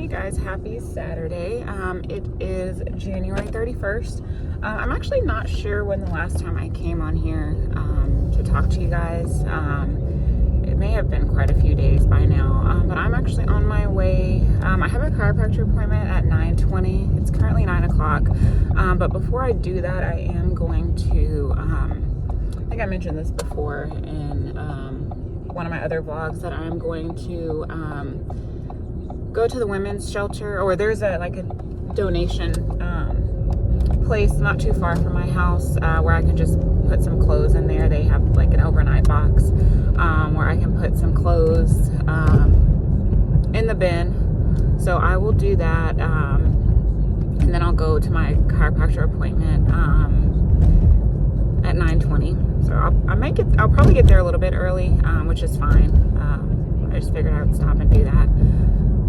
Hey guys, happy Saturday. It is January 31st. I'm actually not sure when the last time I came on here to talk to you guys. It may have been quite a few days by now, but I'm actually on my way. I have a chiropractor appointment at 9:20. It's currently 9 o'clock, but before I do that, I am going to, I think I mentioned this before in one of my other vlogs, that I'm going to go to the women's shelter, or there's a donation place not too far from my house where I can just put some clothes in there. They have like an overnight box where I can put some clothes in the bin. So I will do that, and then I'll go to my chiropractor appointment at 9:20. So I'll probably get there a little bit early, which is fine. I just figured I would stop and do that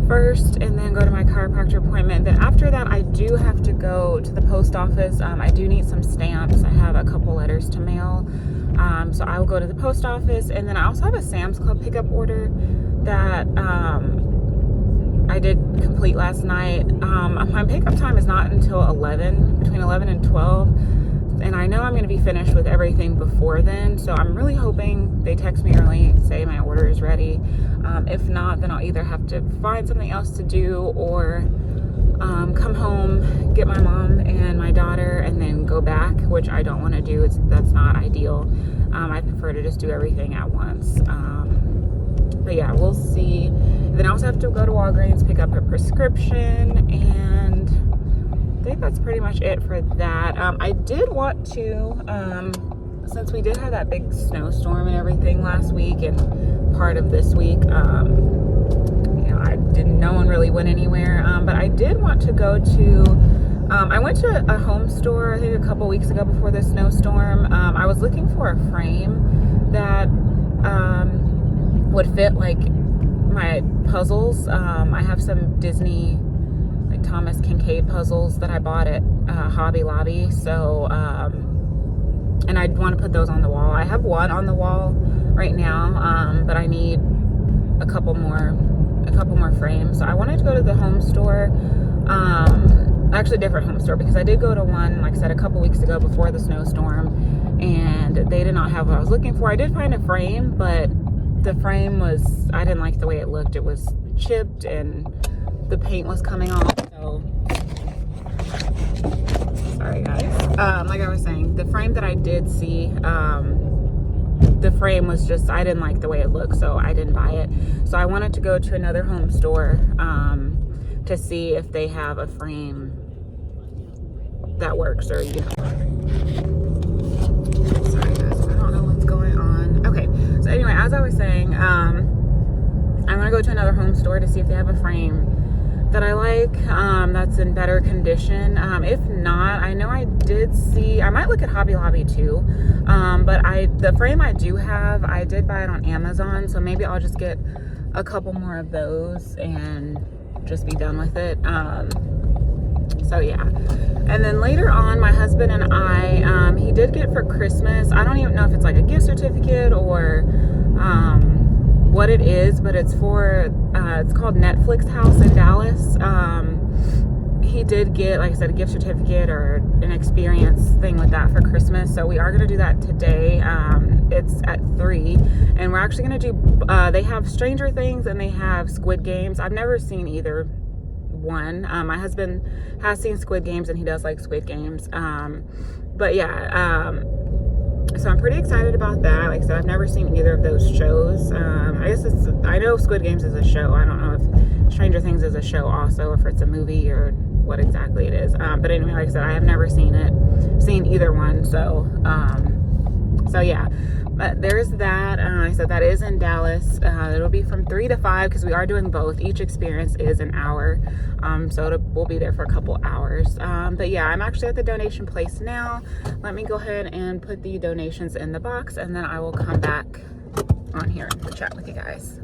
first and then go to my chiropractor appointment. Then after that, I do have to go to the post office. I do need some stamps. I have a couple letters to mail. So I will go to the post office, and then I also have a Sam's Club pickup order that I did complete last night. My pickup time is not until 11, between 11 and 12. And I know I'm going to be finished with everything before then, so I'm really hoping they text me early and say my order is ready. If not, then I'll either have to find something else to do, or come home, get my mom and my daughter, and then go back, which I don't want to do. That's not ideal. I prefer to just do everything at once. But yeah, we'll see. Then I also have to go to Walgreens, pick up a prescription, and I think that's pretty much it for that. I did want to, since we did have that big snowstorm and everything last week and part of this week, no one really went anywhere, but I did want to go to, I went to a home store, I think a couple weeks ago before the snowstorm. I was looking for a frame that would fit like my puzzles. I have some Disney, like Thomas Kincaid puzzles that I bought at Hobby Lobby. So, and I want to put those on the wall. I have one on the wall right now, but I need a couple more frames. So I wanted to go to the home store, actually a different home store, because I did go to one, like I said, a couple weeks ago before the snowstorm, and they did not have what I was looking for. I did find a frame, but the frame was, I didn't like the way it looked. It was chipped and the paint was coming off. So sorry guys. Like I was saying, the frame that I did see, the frame was just, I didn't like the way it looked, so I didn't buy it. So I wanted to go to another home store to see if they have a frame that works, or sorry guys, I don't know what's going on. Okay, so anyway, as I was saying, I'm gonna go to another home store to see if they have a frame that I like, that's in better condition. If not, I know I did see, I might look at Hobby Lobby too, but the frame I do have, I did buy it on Amazon, so maybe I'll just get a couple more of those and just be done with it. So yeah. And then later on, my husband and I, he did get for Christmas, I don't even know if it's like a gift certificate or what it is, but it's for, it's called Netflix House in Dallas. He did get, like I said, a gift certificate or an experience thing with that for Christmas. So we are going to do that today. It's at 3, and we're actually going to do, they have Stranger Things and they have Squid Games. I've never seen either one. My husband has seen Squid Games and he does like Squid Games. But yeah, so I'm pretty excited about that. Like I said, I've never seen either of those shows. I guess I know Squid Games is a show. I don't know if Stranger Things is a show also, if it's a movie or what exactly it is. But anyway, like I said, I have never seen either one. So, so yeah, but there's that. I said that is in Dallas. It'll be from 3 to 5 because we are doing both. Each experience is an hour. So we'll be there for a couple hours. But yeah, I'm actually at the donation place now. Let me go ahead and put the donations in the box, and then I will come back on here to chat with you guys.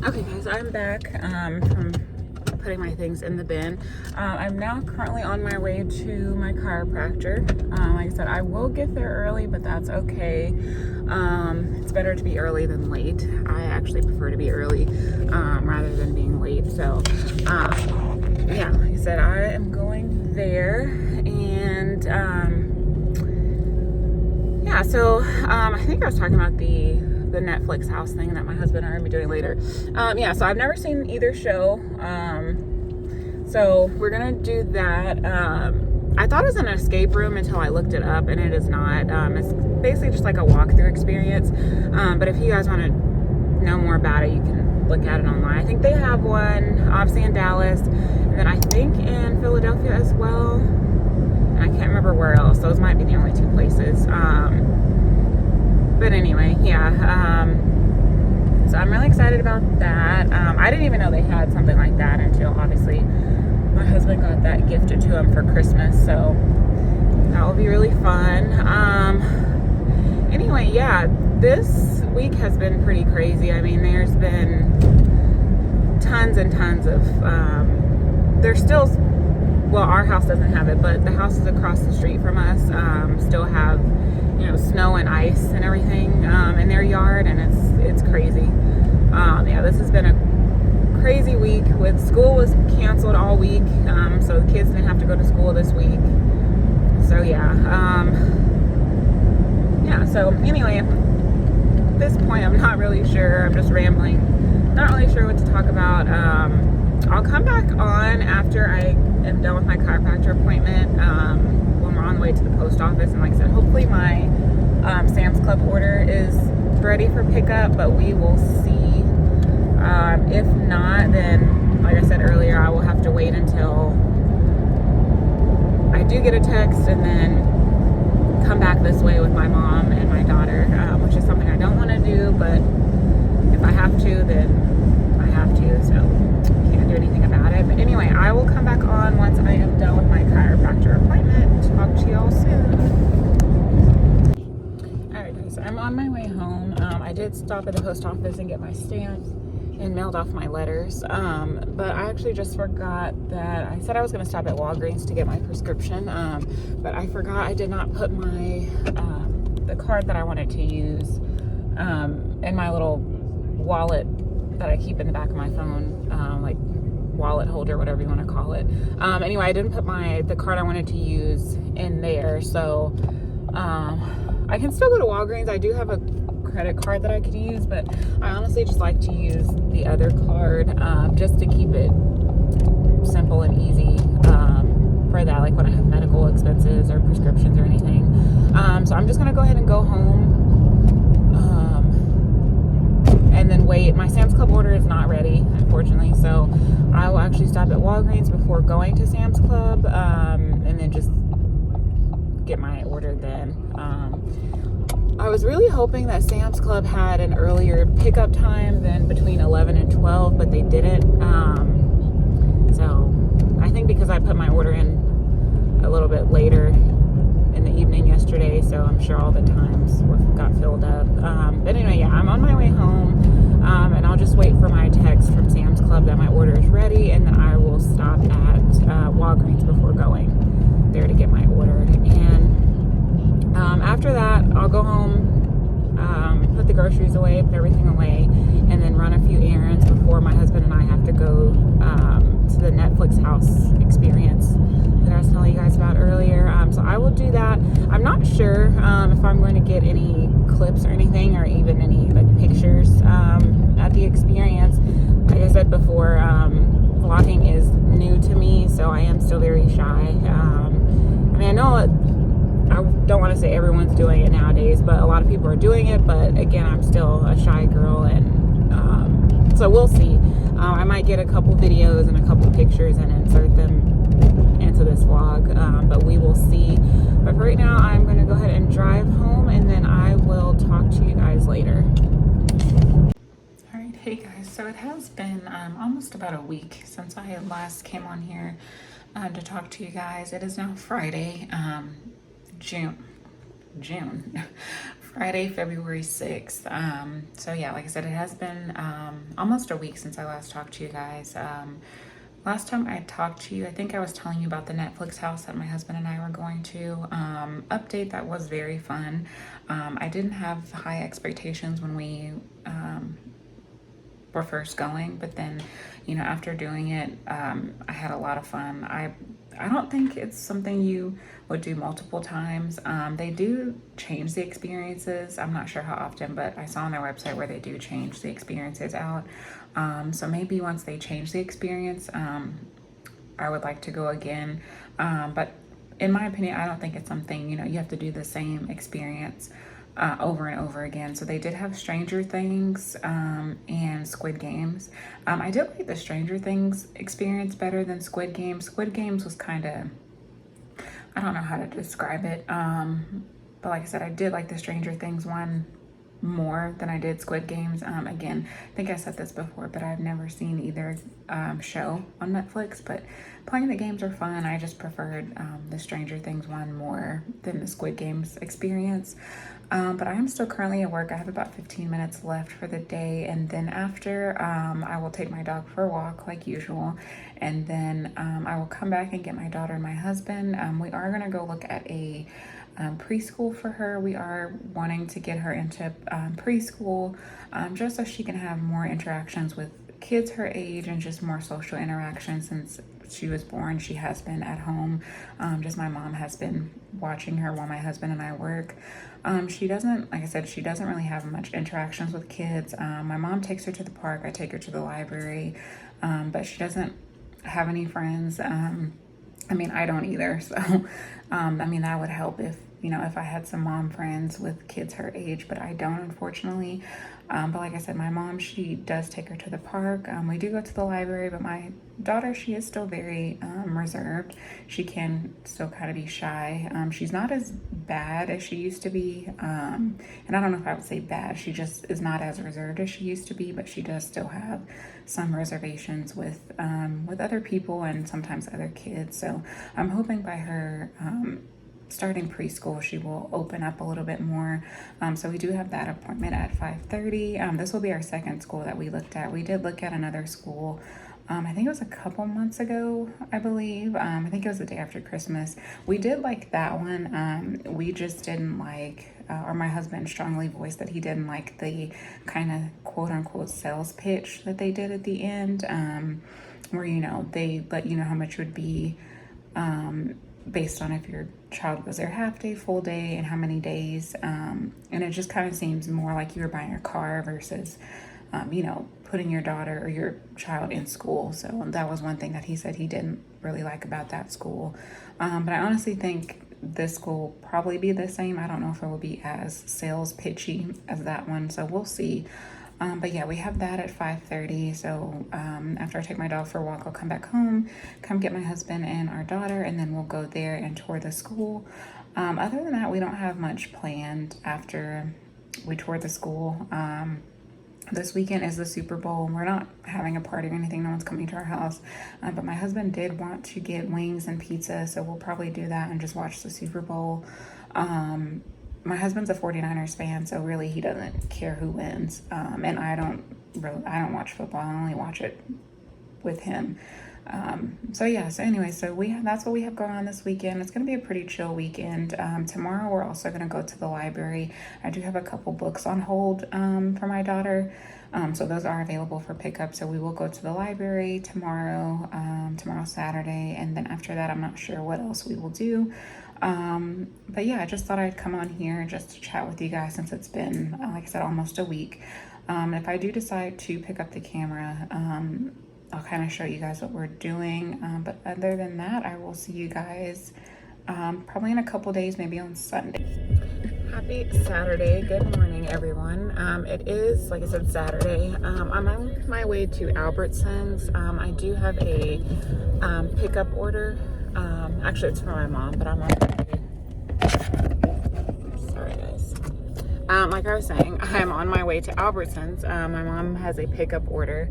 Okay guys, I'm back from putting my things in the bin. I'm now currently on my way to my chiropractor. Like I said, I will get there early, but that's okay. It's better to be early than late. I actually prefer to be early rather than being late. So yeah, like I said, I am going there. And yeah, so I think I was talking about the Netflix house thing that my husband and I are going to be doing later. Yeah, so I've never seen either show. So we're going to do that. I thought it was an escape room until I looked it up, and it is not. It's basically just like a walkthrough experience. But if you guys want to know more about it, you can look at it online. I think they have one, obviously, in Dallas, and then I think in Philadelphia as well. And I can't remember where else. Those might be the only two places. But anyway, yeah. So I'm really excited about that. I didn't even know they had something like that until, obviously, my husband got that gifted to him for Christmas. So that will be really fun. Anyway, yeah, this week has been pretty crazy. I mean, there's been tons and tons of, there's still, well, our house doesn't have it, but the houses across the street from us still have, you know, snow and ice and everything in their yard, and it's crazy. Yeah, this has been a crazy week. With school was canceled all week, so the kids didn't have to go to school this week. So yeah, yeah. So anyway, at this point, I'm not really sure. I'm just rambling. Not really sure what to talk about. I'll come back on after I am done with my chiropractor appointment. When we're on the way to the post office, and like I said, hopefully my Sam's Club order is ready for pickup, but we will see. If not, then like I said earlier, I will have to wait until I do get a text and then come back this way with my mom and my daughter, which is something I don't want to do, but if I have to, then I have to, so can't do anything about it. But anyway, I will come back on once I am done with my chiropractor appointment. Talk to y'all soon. Alright guys, I'm on my way home. I did stop at the post office and get my stamps and mailed off my letters, but I actually just forgot that I said I was going to stop at Walgreens to get my prescription, but I forgot I did not put my the card that I wanted to use in my little wallet that I keep in the back of my phone, like wallet holder, whatever you want to call it. Anyway, I didn't put the card I wanted to use in there, so I can still go to Walgreens. I do have a credit card that I could use, but I honestly just like to use the other card just to keep it simple and easy for that, like when I have medical expenses or prescriptions or anything. So I'm just gonna go ahead and go home and then wait. My Sam's Club order is not ready, unfortunately, so I will actually stop at Walgreens before going to Sam's Club, and then just get my order then. I was really hoping that Sam's Club had an earlier pickup time than between 11 and 12, but they didn't. So I think because I put my order in a little bit later in the evening yesterday, so I'm sure all the times got filled up. But anyway, yeah, I'm on my way home, and I'll just wait for my text from Sam's Club that my order is ready, and then I will stop at Walgreens before going there to get my order. And after that, I'll go home, put the groceries away, put everything away, and then run a few errands before my husband and I have to go to the Netflix house experience that I was telling you guys about earlier. So I will do that. I'm not sure if I'm going to get any clips or anything, or even any like pictures at the experience. Like I said before, vlogging is new to me, so I am still very shy. I mean, I know I don't want to say everyone's doing it nowadays, but a lot of people are doing it. But again, I'm still a shy girl, and so we'll see. I might get a couple videos and a couple pictures and insert them into this vlog, but we will see. But for right now, I'm going to go ahead and drive home, and then I will talk to you guys later. All right, hey guys, so it has been almost about a week since I last came on here to talk to you guys. It is now Friday, June, Friday, February 6th. So yeah, like I said, it has been almost a week since I last talked to you guys. last time I talked to you, I think I was telling you about the Netflix house that my husband and I were going to update. That was very fun. I didn't have high expectations when we were first going, but then, you know, after doing it, I had a lot of fun. I don't think it's something you would do multiple times. They do change the experiences. I'm not sure how often, but I saw on their website where they do change the experiences out. So maybe once they change the experience, I would like to go again. But in my opinion, I don't think it's something, you know, you have to do the same experience over and over again. So they did have Stranger Things and Squid Games. I did like the Stranger Things experience better than Squid Games. Squid Games was kind of, I don't know how to describe it. But like I said, I did like the Stranger Things one more than I did Squid Games. Again, I think I said this before, but I've never seen either show on Netflix, but playing the games are fun. I just preferred the Stranger Things one more than the Squid Games experience. But I am still currently at work. I have about 15 minutes left for the day, and then after I will take my dog for a walk like usual, and then I will come back and get my daughter and my husband. We are going to go look at a preschool for her. We are wanting to get her into preschool just so she can have more interactions with kids her age and just more social interactions. Since she was born, she has been at home. Just my mom has been watching her while my husband and I work. She doesn't, like I said, she doesn't really have much interactions with kids. My mom takes her to the park. I take her to the library, but she doesn't have any friends. I mean, I don't either. So, I mean, that would help if, you know, if I had some mom friends with kids her age, but I don't, unfortunately. But like I said, my mom, she does take her to the park. We do go to the library, but my daughter, she is still very reserved. She can still kind of be shy. She's not as bad as she used to be. And I don't know if I would say bad. She just is not as reserved as she used to be, but she does still have some reservations with other people and sometimes other kids. So I'm hoping by her starting preschool, she will open up a little bit more. So we do have that appointment at 5:30. This will be our second school that we looked at. We did look at another school. I think it was a couple months ago, I believe. I think it was the day after Christmas. We did like that one. We just didn't like, or my husband strongly voiced that he didn't like the kind of quote unquote sales pitch that they did at the end, where, you know, they let you know how much it would be based on if your child was there half day, full day, and how many days. And it just kind of seems more like you were buying a car versus, you know, putting your daughter or your child in school. So that was one thing that he said he didn't really like about that school. But I honestly think this school will probably be the same. I don't know if it will be as sales pitchy as that one. So we'll see. But yeah, we have that at 5:30. So after I take my dog for a walk, I'll come back home, come get my husband and our daughter, and then we'll go there and tour the school. Other than that, we don't have much planned after we tour the school. This weekend is the Super Bowl. We're not having a party or anything. No one's coming to our house. But my husband did want to get wings and pizza, so we'll probably do that and just watch the Super Bowl. My husband's a 49ers fan, so really he doesn't care who wins. And I don't watch football. I only watch it with him. So anyway, that's what we have going on this weekend. It's going to be a pretty chill weekend. Tomorrow we're also going to go to the library. I do have a couple books on hold for my daughter. So those are available for pickup. So we will go to the library tomorrow, Saturday. And then after that, I'm not sure what else we will do. But yeah, I just thought I'd come on here just to chat with you guys since it's been, like I said, almost a week. If I do decide to pick up the camera, I'll kind of show you guys what we're doing. But other than that, I will see you guys probably in a couple days, maybe on Sunday. Happy Saturday. Good morning, everyone. It is, like I said, Saturday. I'm on my way to Albertsons. I do have a pickup order. Actually, it's for my mom, but I'm on my way. Sorry, guys. Like I was saying, I'm on my way to Albertsons. My mom has a pickup order.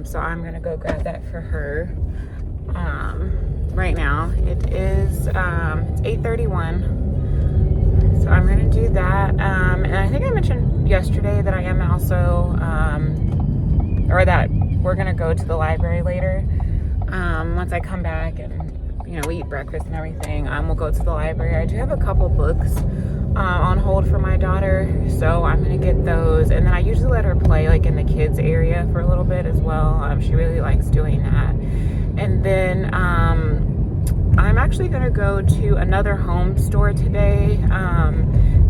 So I'm gonna go grab that for her right now. It is it's 8:31, so I'm gonna do that. And I think I mentioned yesterday that I am also or that we're gonna go to the library later. once I come back and, you know, we eat breakfast and everything, we'll go to the library. I do have a couple books on hold for my daughter, so I'm gonna get those. And then I usually let her play like in the kids area for a little bit as well. She really likes doing that. And then I'm actually gonna go to another home store today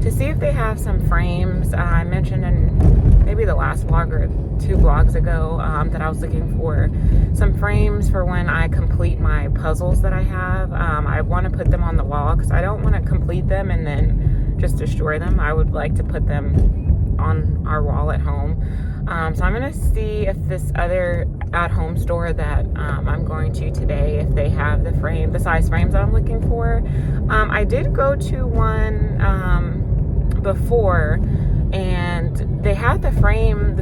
to see if they have some frames. I mentioned in maybe the last vlog or 2 vlogs ago that I was looking for some frames for when I complete my puzzles that I have. I want to put them on the wall because I don't want to complete them and then just destroy them. I would like to put them on our wall at home. So I'm gonna see if this other at-home store that I'm going to today, if they have the size frames that I'm looking for. I did go to one before, and they had the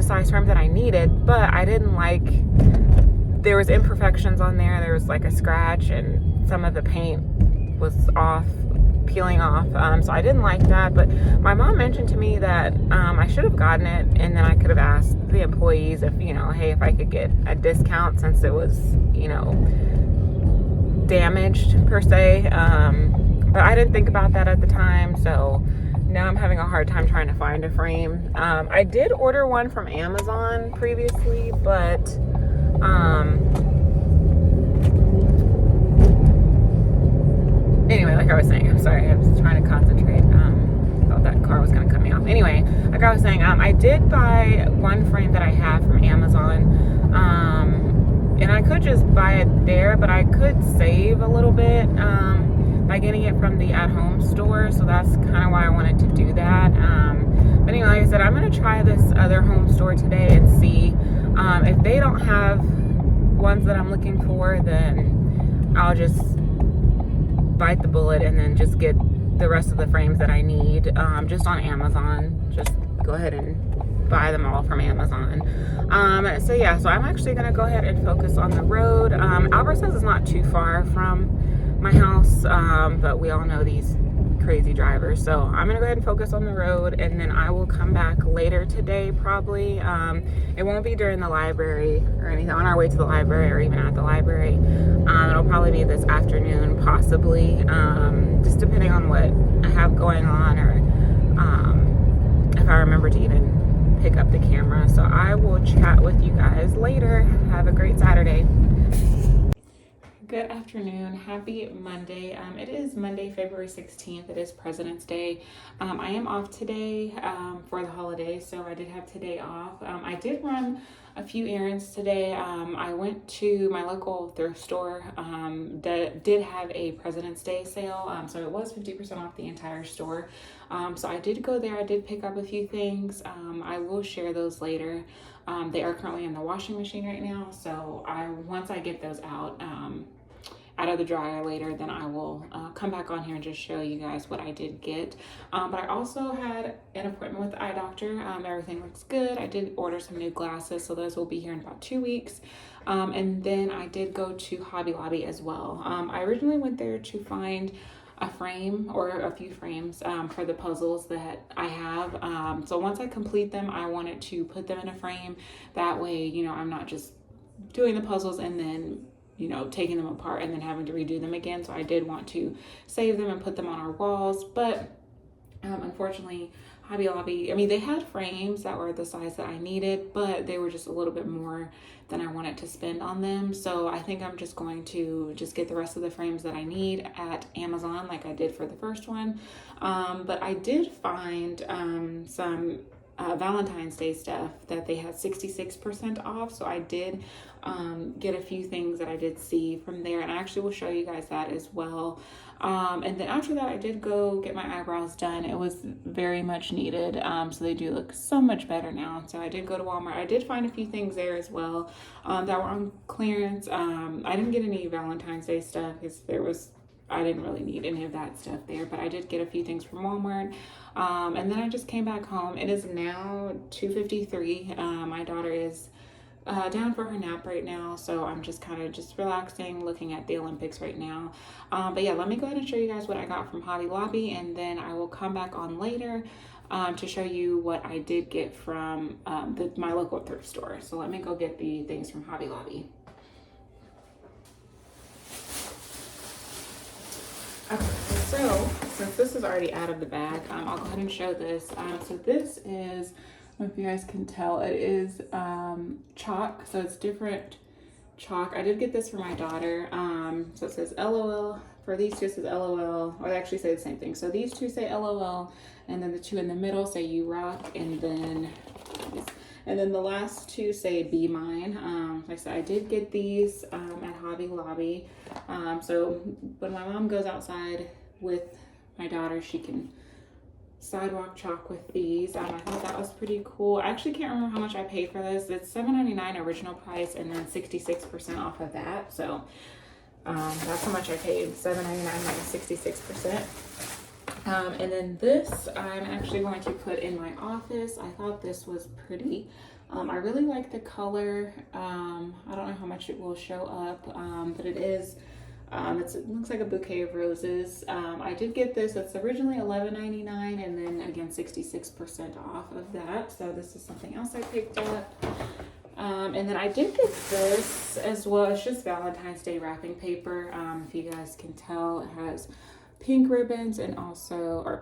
size frame that I needed, but I didn't like, there was imperfections on there. There was like a scratch and some of the paint was peeling off, so I didn't like that. But my mom mentioned to me that I should have gotten it, and then I could have asked the employees if, you know, hey, if I could get a discount since it was, you know, damaged per se. But I didn't think about that at the time, so now I'm having a hard time trying to find a frame. I did order one from Amazon previously, but anyway, like I was saying, I'm sorry, I was trying to concentrate. Thought that car was gonna cut me off. Anyway, like I was saying, I did buy one frame that I have from Amazon, and I could just buy it there, but I could save a little bit by getting it from the at-home store, so that's kind of why I wanted to do that. But anyway, like I said, I'm gonna try this other home store today and see if they don't have ones that I'm looking for, then I'll just bite the bullet and then just get the rest of the frames that I need just on Amazon. Just go ahead and buy them all from Amazon. So yeah, so I'm actually gonna go ahead and focus on the road. Albertsons is not too far from my house, but we all know these crazy drivers, so I'm gonna go ahead and focus on the road, and then I will come back later today probably. It won't be during the library or anything, on our way to the library or even at the library. It'll probably be this afternoon possibly, just depending on what I have going on, or if I remember to even pick up the camera. So I will chat with you guys later. Have a great Saturday. Good afternoon. Happy Monday. It is Monday, February 16th. It is President's Day. I am off today for the holiday, so I did have today off. I did run a few errands today. I went to my local thrift store that did have a President's Day sale, so it was 50% off the entire store. So I did go there. I did pick up a few things. I will share those later. They are currently in the washing machine right now, so once I get those out of the dryer later, then I will come back on here and just show you guys what I did get. But I also had an appointment with the eye doctor. Everything looks good. I did order some new glasses, so those will be here in about 2 weeks. And then I did go to Hobby Lobby as well. I originally went there to find a frame or a few frames for the puzzles that I have. So once I complete them, I wanted to put them in a frame. That way, you know, I'm not just doing the puzzles and then, you know, taking them apart and then having to redo them again. So I did want to save them and put them on our walls. But unfortunately, Hobby Lobby, I mean, they had frames that were the size that I needed, but they were just a little bit more than I wanted to spend on them. So I think I'm just going to just get the rest of the frames that I need at Amazon like I did for the first one. But I did find some Valentine's Day stuff that they had 66% off. So I did get a few things that I did see from there, and I actually will show you guys that as well. And then after that, I did go get my eyebrows done. It was very much needed. So they do look so much better now. So I did go to Walmart. I did find a few things there as well that were on clearance. I didn't get any Valentine's Day stuff because I didn't really need any of that stuff there, but I did get a few things from Walmart. And then I just came back home. It is now 2:53. My daughter is down for her nap right now, so I'm just kind of just relaxing, looking at the Olympics right now. But yeah, let me go ahead and show you guys what I got from Hobby Lobby, and then I will come back on later to show you what I did get from my local thrift store. So let me go get the things from Hobby Lobby. So since this is already out of the bag, I'll go ahead and show this. So this is, I don't know if you guys can tell, it is chalk. So it's different chalk. I did get this for my daughter. So it says LOL. For these two, it says LOL, or they actually say the same thing. So these two say LOL, and then the two in the middle say you rock, and then the last two say be mine. Like I said, I did get these at Hobby Lobby. So when my mom goes outside with my daughter, she can sidewalk chalk with these. I thought that was pretty cool. I actually can't remember how much I paid for this. It's $7.99 original price and then 66% off of that. So that's how much I paid, $7.99 minus 66%. And then this I'm actually going to put in my office. I thought this was pretty. I really like the color. I don't know how much it will show up, but it is. It looks like a bouquet of roses. I did get this. It's originally $11.99 and then again 66% off of that. So this is something else I picked up. And then I did get this as well. It's just Valentine's Day wrapping paper. If you guys can tell, it has pink ribbons and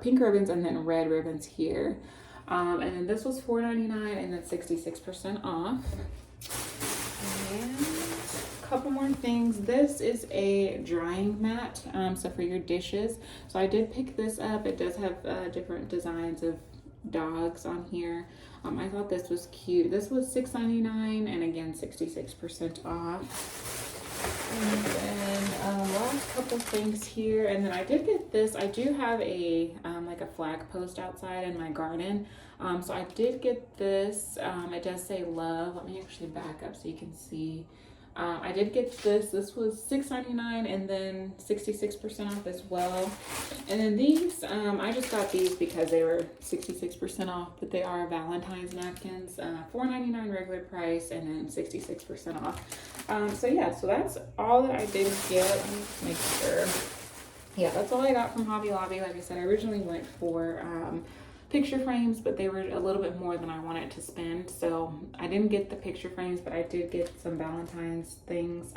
pink ribbons and then red ribbons here. And then this was $4.99 and then 66% off. And a couple more things. This is a drying mat, so for your dishes. So I did pick this up. It does have different designs of dogs on here. I thought this was cute. This was $6.99 and again 66% off. And then last couple things here, and then I did get this. I do have a like a flag post outside in my garden, so I did get this. It does say love. Let me actually back up so you can see. I did get this. This was $6.99 and then 66% off as well. And then these, I just got these because they were 66% off, but they are Valentine's napkins, $4.99 regular price and then 66% off. So yeah, so that's all that I did get. Let me make sure. Yeah, that's all I got from Hobby Lobby. Like I said, I originally went for picture frames, but they were a little bit more than I wanted to spend, so I didn't get the picture frames, but I did get some Valentine's things.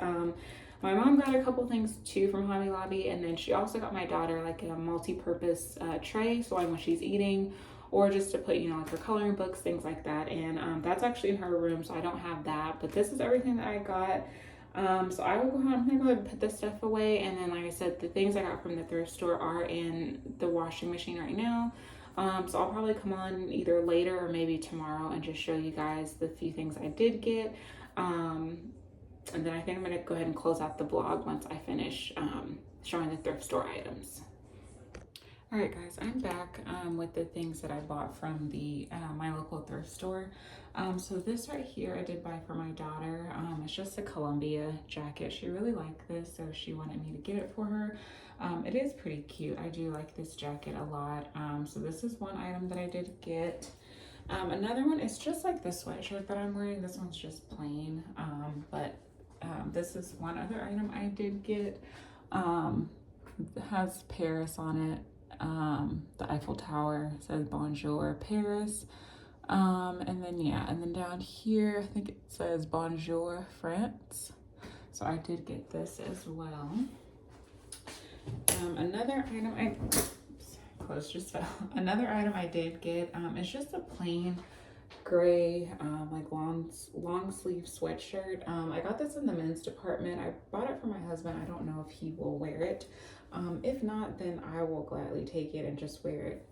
My mom got a couple things too from Hobby Lobby, and then she also got my daughter like a multi-purpose tray, so like when she's eating, or just to put, you know, like her coloring books, things like that. And that's actually in her room, so I don't have that, but this is everything that I got. So I'm gonna go ahead and put this stuff away, and then like I said, the things I got from the thrift store are in the washing machine right now. So I'll probably come on either later or maybe tomorrow and just show you guys the few things I did get. And then I think I'm gonna go ahead and close out the vlog once I finish showing the thrift store items. All right, guys, I'm back with the things that I bought from the my local thrift store. So this right here I did buy for my daughter. It's just a Columbia jacket. She really liked this, so she wanted me to get it for her. It is pretty cute. I do like this jacket a lot. So this is one item that I did get. Another one is just like the sweatshirt that I'm wearing. This one's just plain, but this is one other item I did get. It has Paris on it. The Eiffel Tower says Bonjour Paris. And then yeah, and then down here I think it says Bonjour France. So I did get this as well. Another item Another item I did get is just a plain gray like long sleeve sweatshirt. I got this in the men's department. I bought it for my husband. I don't know if he will wear it. If not, then I will gladly take it and just wear it.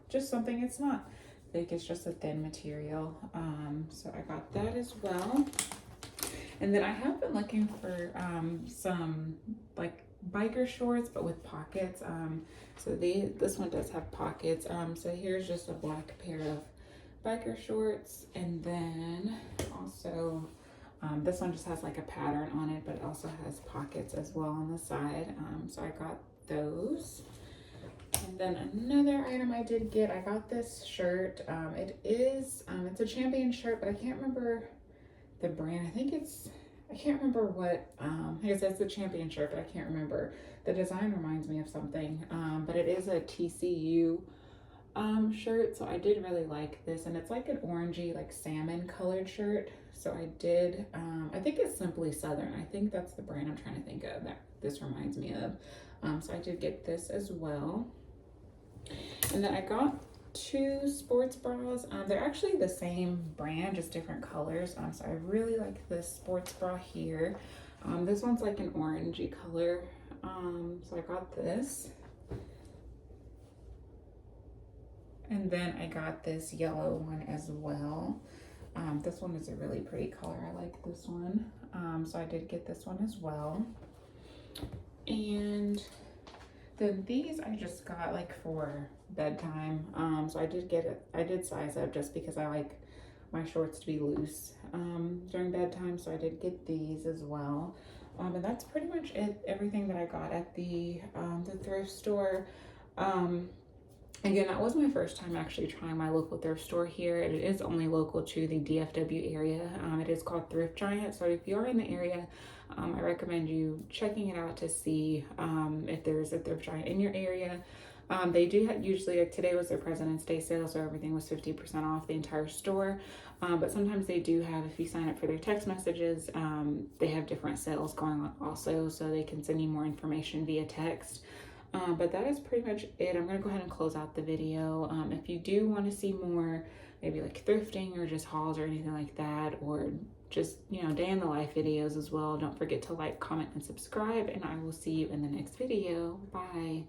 Just something, it's not thick, it's just a thin material. So I got that as well. And then I have been looking for some like biker shorts but with pockets. So this one does have pockets. So here's just a black pair of biker shorts, and then also this one just has like a pattern on it, but it also has pockets as well on the side. So I got those. And then another item I did get, I got this shirt. It's a Champion shirt, but I can't remember the brand. I can't remember what, I guess that's the Champion shirt, but I can't remember. The design reminds me of something, but it is a TCU shirt. So I did really like this, and it's like an orangey, like salmon colored shirt. So I did, I think it's Simply Southern. I think that's the brand I'm trying to think of that this reminds me of. So I did get this as well. And then I got two sports bras. They're actually the same brand, just different colors. So I really like this sports bra here. This one's like an orangey color. So I got this. And then I got this yellow one as well. This one is a really pretty color. I like this one. So I did get this one as well. And then these I just got like for bedtime. So I did get it. I did size up just because I like my shorts to be loose during bedtime. So I did get these as well. And that's pretty much it. Everything that I got at the thrift store. Again, that was my first time actually trying my local thrift store here. It is only local to the DFW area. It is called Thrift Giant. So if you're in the area, I recommend you checking it out to see if there's a Thrift Giant in your area. They do have, usually, like today was their President's Day sale, so everything was 50% off the entire store. But sometimes they do have, if you sign up for their text messages, they have different sales going on also, so they can send you more information via text. But that is pretty much it. I'm going to go ahead and close out the video. If you do want to see more, maybe like thrifting or just hauls or anything like that, or just, you know, day in the life videos as well, don't forget to like, comment, and subscribe, and I will see you in the next video. Bye.